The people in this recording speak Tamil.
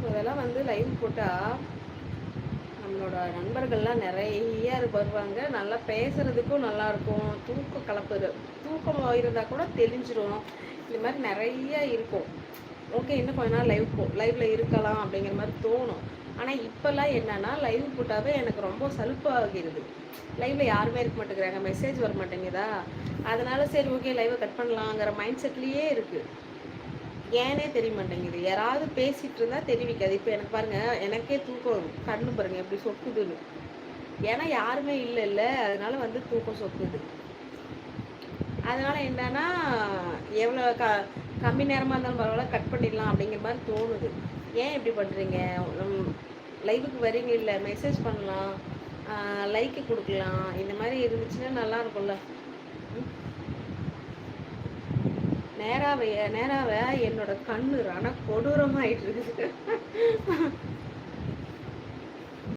அதெல்லாம் வந்து லைவ் போட்டால் நம்மளோட நண்பர்கள்லாம் நிறைய வருவாங்க. நல்லா பேசுறதுக்கும் நல்லாயிருக்கும். தூக்கம் கலப்புது, தூக்கம் இருந்தால் கூட தெளிஞ்சிரும். இந்த மாதிரி நிறைய இருக்கும். ஓகே, இன்னும் கொஞ்ச நாள் லைவ்ல இருக்கலாம் அப்படிங்கிற மாதிரி தோணும். ஆனால் இப்போல்லாம் என்னன்னா லைவ் போட்டாவே எனக்கு ரொம்ப சலுப்பாகிறது. லைவ்ல யாருமே இருக்க மாட்டேங்கிறாங்க, மெசேஜ் வர மாட்டேங்குதா, அதனால சரி ஓகே லைவை கட் பண்ணலாங்கிற மைண்ட் செட்லேயே இருக்குது. ஏனே தெரிய மாட்டேங்குது. யாராவது பேசிட்டு இருந்தா தெரிவிக்காது. இப்போ எனக்கு பாருங்க, எனக்கே தூக்கம் கண்ணு பாருங்க எப்படி சொக்குதுன்னு. ஏன்னா யாருமே இல்லைல்ல, அதனால வந்து தூக்கம் சொக்குது. அதனால என்னன்னா எவ்வளோ கம்மி நேரமாக இருந்தாலும் பரவாயில்ல, கட் பண்ணிடலாம் அப்படிங்கிற மாதிரி தோணுது. ஏன் இப்படி பண்ணுறீங்க? லைவுக்கு வரீங்க இல்லை, மெசேஜ் பண்ணலாம், லைக்கு கொடுக்கலாம், இந்த மாதிரி இருந்துச்சுன்னா நல்லா இருக்கும்ல. நேராக நேராக என்னோட கண்ணு ரண கொடூரமாயிட்டு இருக்குது.